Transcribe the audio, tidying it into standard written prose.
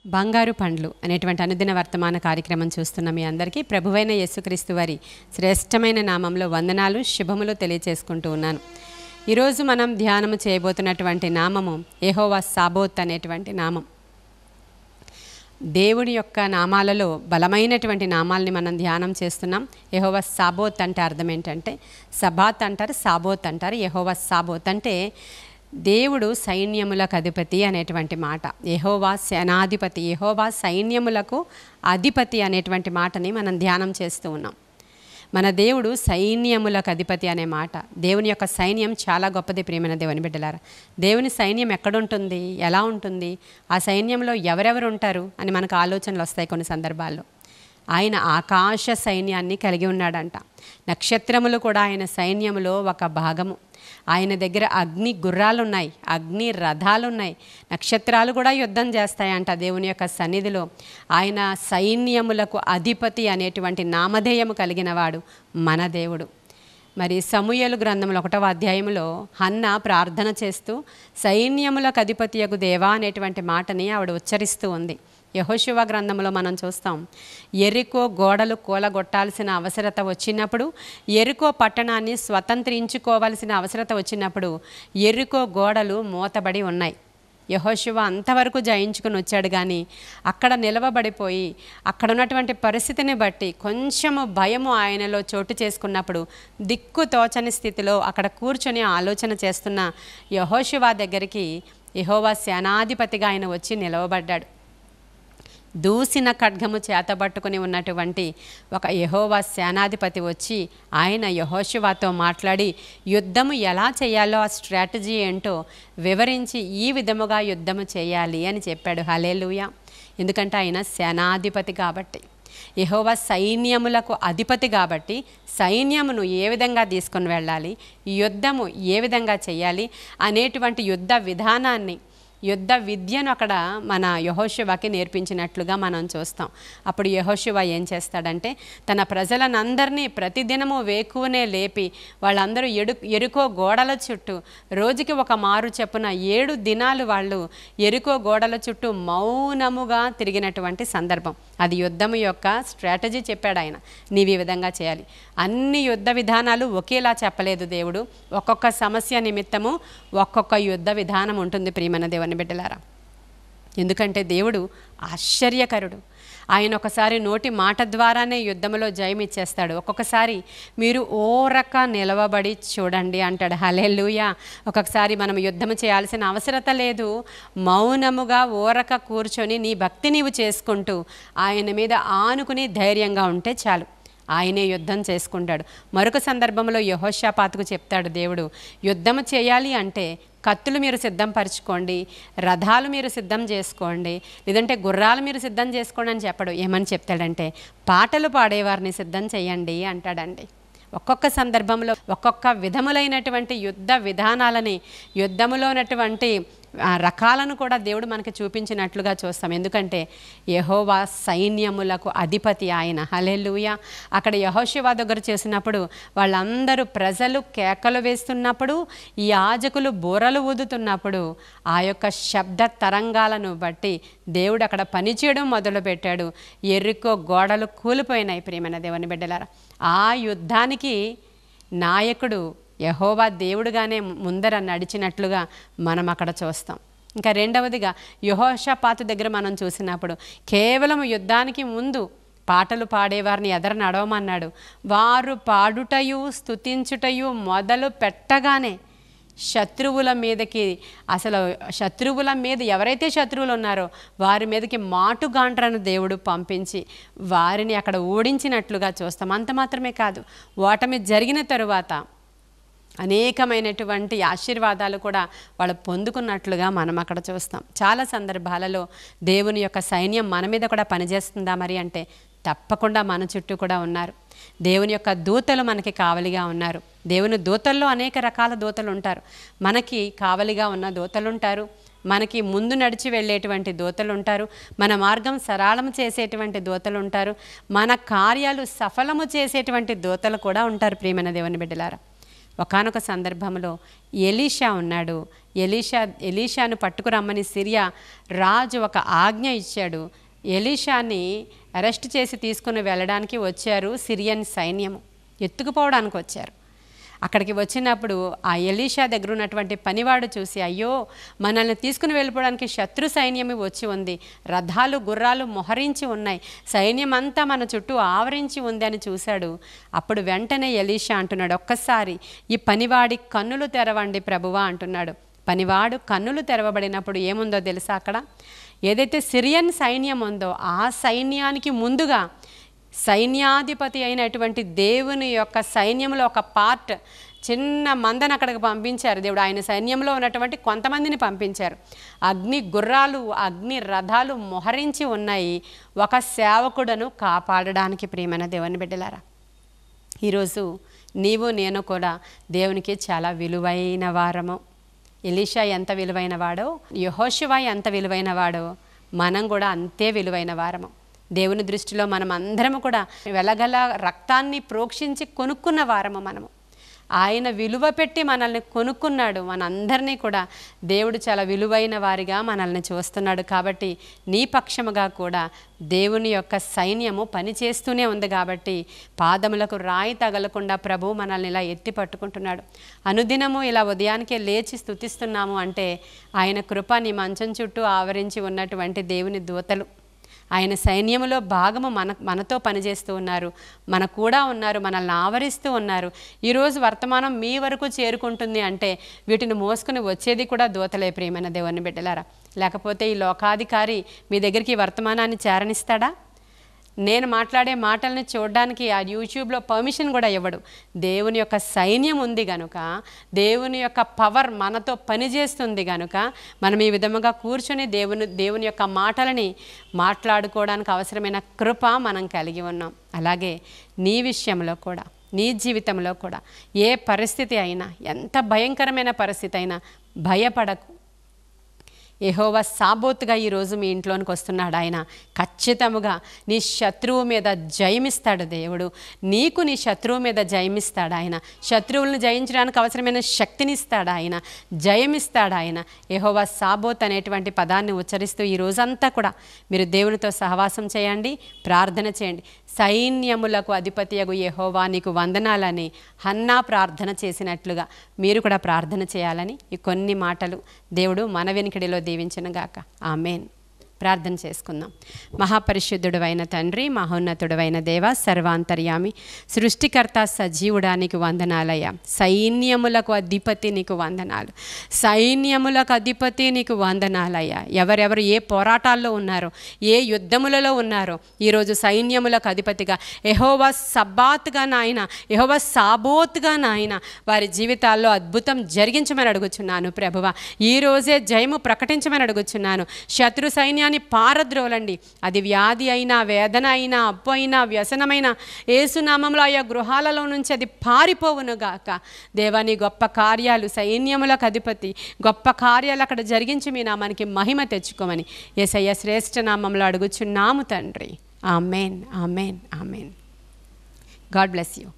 బంగారు పండ్లు అనేటువంటి అనుదిన వర్తమాన కార్యక్రమం చూస్తున్న మీ అందరికీ ప్రభువైన యేసుక్రీస్తు వారి శ్రేష్టమైన నామంలో వందనాలు శుభములు తెలియచేసుకుంటూ ఉన్నాను. ఈరోజు మనం ధ్యానము చేయబోతున్నటువంటి నామము యెహోవా సాబోత్ అనేటువంటి నామం. దేవుడి యొక్క నామాలలో బలమైనటువంటి నామాల్ని మనం ధ్యానం చేస్తున్నాం. యెహోవా సాబోత్ అంటే అర్థం ఏంటంటే సబాత్ అంటారు, సాబోత్ అంటారు. యెహోవా సాబోత్ అంటే దేవుడు సైన్యములకు అధిపతి అనేటువంటి మాట. యెహోవా సేనాధిపతి, యెహోవా సైన్యములకు అధిపతి అనేటువంటి మాటని మనం ధ్యానం చేస్తూ ఉన్నాం. మన దేవుడు సైన్యములకు అధిపతి అనే మాట. దేవుని యొక్క సైన్యం చాలా గొప్పది ప్రియమైన దేవుని బిడ్డలారా. దేవుని సైన్యం ఎక్కడుంటుంది, ఎలా ఉంటుంది, ఆ సైన్యంలో ఎవరెవరు ఉంటారు అని మనకు ఆలోచనలు వస్తాయి కొన్ని సందర్భాల్లో. ఆయన ఆకాశ సైన్యాన్ని కలిగి ఉన్నాడంట. నక్షత్రములు కూడా ఆయన సైన్యములో ఒక భాగము. ఆయన దగ్గర అగ్ని గుర్రాలు ఉన్నాయి, అగ్ని రథాలు ఉన్నాయి, నక్షత్రాలు కూడా యుద్ధం చేస్తాయంట దేవుని యొక్క సన్నిధిలో. ఆయన సైన్యములకు అధిపతి అనేటువంటి నామధేయము కలిగిన వాడు మన దేవుడు. మరి సమూయేలు గ్రంథంలో 1వ అధ్యాయంలో హన్న ప్రార్థన చేస్తూ సైన్యములకు అధిపతియగు దేవా అనేటువంటి మాటని ఆవిడ ఉచ్చరిస్తూ ఉంది. యెహోషువ గ్రంథంలో మనం చూస్తాం, యెరికో గోడలు కూలగొట్టాల్సిన అవసరత వచ్చినప్పుడు, యెరికో పట్టణాన్ని స్వతంత్రించుకోవాల్సిన అవసరత వచ్చినప్పుడు యెరికో గోడలు మూతబడి ఉన్నాయి. యెహోషువ అంతవరకు జయించుకుని వచ్చాడు, కానీ అక్కడ నిలవబడిపోయి అక్కడ ఉన్నటువంటి పరిస్థితిని బట్టి కొంచెము భయము ఆయనలో చోటు చేసుకున్నప్పుడు దిక్కు తోచని స్థితిలో అక్కడ కూర్చొని ఆలోచన చేస్తున్న యెహోషువ దగ్గరికి యెహోవా సేనాధిపతిగా ఆయన వచ్చి నిలవబడ్డాడు. దూసిన ఖడ్గము చేతబట్టుకుని ఉన్నటువంటి ఒక యెహోవా సేనాధిపతి వచ్చి ఆయన యెహోషువతో మాట్లాడి యుద్ధము ఎలా చేయాలో, ఆ స్ట్రాటజీ ఏంటో వివరించి ఈ విధముగా యుద్ధము చేయాలి అని చెప్పాడు. హల్లెలూయా. ఎందుకంటే ఆయన సేనాధిపతి కాబట్టి, యెహోవా సైన్యములకు అధిపతి కాబట్టి సైన్యమును ఏ విధంగా తీసుకొని వెళ్ళాలి, యుద్ధము ఏ విధంగా చేయాలి అనేటువంటి యుద్ధ విధానాన్ని, యుద్ధ విద్యను అక్కడ మన యెహోషువకి నేర్పించినట్లుగా మనం చూస్తాం. అప్పుడు యెహోషువ ఏం చేస్తాడంటే తన ప్రజలనందరినీ ప్రతిదినము వేకువనే లేపి వాళ్ళందరూ యెరికో గోడల చుట్టూ రోజుకి ఒక మారు చెప్పున 7 దినాలు వాళ్ళు యెరికో గోడల చుట్టూ మౌనముగా తిరిగినటువంటి సందర్భం. అది యుద్ధము యొక్క స్ట్రాటజీ చెప్పాడు ఆయన. నీవు ఈ విధంగా చేయాలి. అన్ని యుద్ధ విధానాలు ఒకేలా చెప్పలేదు దేవుడు. ఒక్కొక్క సమస్య నిమిత్తము ఒక్కొక్క యుద్ధ విధానం ఉంటుంది ప్రియమైన దేవుని బిడ్డలారా. ఎందుకంటే దేవుడు ఆశ్చర్యకరుడు. ఆయన ఒకసారి నోటి మాట ద్వారానే యుద్ధంలో జయమిచ్చేస్తాడు. ఒక్కొక్కసారి మీరు ఓరక నిలవబడి చూడండి అంటాడు. హల్లెలూయా. ఒక్కొక్కసారి మనం యుద్ధం చేయాల్సిన అవసరత లేదు, మౌనముగా ఓరక కూర్చొని నీ భక్తి నీవు చేసుకుంటూ ఆయన మీద ఆనుకుని ధైర్యంగా ఉంటే చాలు, ఆయనే యుద్ధం చేసుకుంటాడు. మరొక సందర్భంలో యెహోషాపాతుకు చెప్తాడు దేవుడు, యుద్ధం చేయాలి అంటే కత్తులు మీరు సిద్ధం పరచుకోండి, రథాలు మీరు సిద్ధం చేసుకోండి, లేదంటే గుర్రాలు మీరు సిద్ధం చేసుకోండి అని చెప్పడు. ఏమని చెప్తాడంటే పాటలు పాడేవారిని సిద్ధం చేయండి అంటాడండి. ఒక్కొక్క సందర్భంలో ఒక్కొక్క విధములైనటువంటి యుద్ధ విధానాలని, యుద్ధములో ఉన్నటువంటి రకాలను కూడా దేవుడు మనకి చూపించినట్లుగా చూస్తాం. ఎందుకంటే యెహోవా సైన్యములకు అధిపతి ఆయన. హల్లెలూయా. అక్కడ యెహోషువ దగ్గర చేసినప్పుడు వాళ్ళందరూ ప్రజలు కేకలు వేస్తున్నప్పుడు, ఈ యాజకులు బూరలు ఊదుతున్నప్పుడు ఆ యొక్క శబ్ద తరంగాలను బట్టి దేవుడు అక్కడ పనిచేయడం మొదలుపెట్టాడు. యెరికో గోడలు కూలిపోయినాయి ప్రియమైన దేవుని బిడ్డలారా. ఆ యుద్ధానికి నాయకుడు యెహోవా దేవుడుగానే ముందర నడిచినట్లుగా మనం అక్కడ చూస్తాం. ఇంకా రెండవదిగా యెహోషాపాతు దగ్గర మనం చూసినప్పుడు కేవలం యుద్ధానికి ముందు పాటలు పాడేవారిని ఎదర నడవమన్నాడు. వారు పాడుటయు స్తుతించుటయు మొదలు పెట్టగానే శత్రువుల మీదకి, అసలు శత్రువుల మీద ఎవరైతే శత్రువులు ఉన్నారో వారి మీదకి మాటుగాండ్రను దేవుడు పంపించి వారిని అక్కడ ఓడించినట్లుగా చూస్తాం. అంత మాత్రమే కాదు, ఓటమి జరిగిన తరువాత అనేకమైనటువంటి ఆశీర్వాదాలు కూడా వాళ్ళు పొందుకున్నట్లుగా మనం అక్కడ చూస్తాం. చాలా సందర్భాలలో దేవుని యొక్క సైన్యం మన మీద కూడా పనిచేస్తుందా మరి అంటే తప్పకుండా మన చుట్టూ కూడా ఉన్నారు. దేవుని యొక్క దూతలు మనకి కావలిగా ఉన్నారు. దేవుని దూతల్లో అనేక రకాల దూతలు ఉంటారు. మనకి కావలిగా ఉన్న దూతలు ఉంటారు, మనకి ముందు నడిచి వెళ్ళేటువంటి దూతలు ఉంటారు, మన మార్గం సరళము చేసేటువంటి దూతలు ఉంటారు, మన కార్యాలు సఫలము చేసేటువంటి దూతలు కూడా ఉంటారు ప్రియమైన దేవుని బిడ్డలారా. ఒకానొక సందర్భంలో ఎలీషా ఉన్నాడు. ఎలీషాను పట్టుకురమ్మని సిరియా రాజు ఒక ఆజ్ఞ ఇచ్చాడు. ఎలీషాని అరెస్ట్ చేసి తీసుకుని వెళ్ళడానికి వచ్చారు సిరియన్ సైన్యము, ఎత్తుకుపోవడానికి వచ్చారు. అక్కడికి వచ్చినప్పుడు ఆ ఎలీషా దగ్గర ఉన్నటువంటి పనివాడు చూసి, అయ్యో మనల్ని తీసుకుని వెళ్ళిపోవడానికి శత్రు సైన్యమే వచ్చి ఉంది, రథాలు గుర్రాలు మొహరించి ఉన్నాయి, సైన్యం అంతా మన చుట్టూ ఆవరించి ఉంది అని చూశాడు. అప్పుడు వెంటనే ఎలీషా అంటున్నాడు, ఒక్కసారి ఈ పనివాడి కన్నులు తెరవండి ప్రభువా అంటున్నాడు. పనివాడు కన్నులు తెరవబడినప్పుడు ఏముందో తెలుసా, అక్కడ ఏదైతే సిరియన్ సైన్యం ఉందో ఆ సైన్యానికి ముందుగా సైన్యాధిపతి అయినటువంటి దేవుని యొక్క సైన్యంలో ఒక పార్ట్, చిన్న మందను అక్కడికి పంపించారు దేవుడు. ఆయన సైన్యంలో ఉన్నటువంటి కొంతమందిని పంపించారు. అగ్ని గుర్రాలు అగ్ని రథాలు మొహరించి ఉన్నాయి ఒక సేవకుడను కాపాడడానికి. ప్రియమైన దేవుని బిడ్డలారా, ఈరోజు నీవు నేను కూడా దేవునికి చాలా విలువైన వారము. ఎలీషా ఎంత విలువైన వాడో, యెహోషువ ఎంత విలువైన వాడో, మనం కూడా అంతే విలువైన వారము. దేవుని దృష్టిలో మనం అందరము కూడా వెలగల రక్తాన్ని ప్రోక్షించి కొనుక్కున్న వారము మనము. ఆయన విలువ పెట్టి మనల్ని కొనుక్కున్నాడు. మనందరినీ కూడా దేవుడు చాలా విలువైన వారిగా మనల్ని చూస్తున్నాడు. కాబట్టి నీ పక్షముగా కూడా దేవుని యొక్క సైన్యము పనిచేస్తూనే ఉంది. కాబట్టి పాదములకు రాయి తగలకుండా ప్రభు మనల్ని ఇలా ఎత్తి పట్టుకుంటున్నాడు. అనుదినము ఇలా ఉదయానికే లేచి స్తుతిస్తున్నాము అంటే ఆయన కృప నీ మంచం చుట్టూ ఆవరించి ఉన్నటువంటి దేవుని దూతలు, ఆయన సైన్యములో భాగము మనతో పనిచేస్తూ ఉన్నారు, మన కూడా ఉన్నారు, మనల్ని ఆవరిస్తూ ఉన్నారు. ఈరోజు వర్తమానం మీ వరకు చేరుకుంటుంది అంటే వీటిని మోసుకుని వచ్చేది కూడా దూతలే. ప్రియమైన దేవుని బిడ్డలారా, లేకపోతే ఈ లోకాధికారి మీ దగ్గరికి వర్తమానాన్ని చేరనిస్తాడా? నేను మాట్లాడే మాటల్ని చూడడానికి ఆ యూట్యూబ్లో పర్మిషన్ కూడా ఇవ్వడు. దేవుని యొక్క సైన్యం ఉంది కనుక, దేవుని యొక్క పవర్ మనతో పనిచేస్తుంది కనుక మనం ఈ విధముగా కూర్చొని దేవుని యొక్క మాటలని మాట్లాడుకోవడానికి అవసరమైన కృప మనం కలిగి ఉన్నాం. అలాగే నీ విషయంలో కూడా, నీ జీవితంలో కూడా ఏ పరిస్థితి అయినా, ఎంత భయంకరమైన పరిస్థితి అయినా భయపడకు. యెహోవా సాబోతుగా ఈరోజు మీ ఇంట్లోనికి వస్తున్నాడు. ఆయన ఖచ్చితముగా నీ శత్రువు మీద జయమిస్తాడు దేవుడు. నీకు నీ శత్రువు మీద జయమిస్తాడు ఆయన. శత్రువులను జయించడానికి అవసరమైన శక్తినిస్తాడు ఆయన, జయమిస్తాడు ఆయన. యెహోవా సాబోత్ అనేటువంటి పదాన్ని ఉచ్చరిస్తూ ఈ రోజంతా కూడా మీరు దేవునితో సహవాసం చేయండి, ప్రార్థన చేయండి. సైన్యములకు అధిపతియగు యెహోవా నీకు వందనాలని హన్నా ప్రార్థన చేసినట్లుగా మీరు కూడా ప్రార్థన చేయాలని ఈ కొన్ని మాటలు దేవుడు మన వెనుకడిలో దీవించునుగాక. ఆమేన్. ప్రార్థన చేసుకుందాం. మహాపరిశుద్ధుడైన తండ్రి, మహోన్నతుడైన దేవ, సర్వాంతర్యామి, సృష్టికర్త, సజీవుడా నీకు వందనాలయ్యా. సైన్యములకు అధిపతి నీకు వందనాలు, సైన్యములకు అధిపతి నీకు వందనాలయ్యా. ఎవరెవరు ఏ పోరాటాల్లో ఉన్నారో, ఏ యుద్ధములలో ఉన్నారో ఈరోజు సైన్యములకు అధిపతిగా యెహోవా సబ్బాత్గా నాయన, యెహోవా సాబోత్గా నాయన వారి జీవితాల్లో అద్భుతం జరిగించమని అడుగుచున్నాను ప్రభువా. ఈరోజే జయము ప్రకటించమని అడుగుచున్నాను. శత్రు సైన్యాన్ని పారద్రోలండి. అది వ్యాధి అయినా, వేదన అయినా, అప్పు అయినా, వ్యసనమైన యేసునామంలో ఆయా గృహాలలో నుంచి అది పారిపోవునుగాక. దేవాని గొప్ప కార్యాలు, సైన్యములకు అధిపతి గొప్ప కార్యాలు అక్కడ జరిగించి మీ నామానికి మహిమ తెచ్చుకోమని యేసయ్య శ్రేష్ఠ నామంలో అడుగుచున్నాము తండ్రి. Amen, amen, amen. God bless you.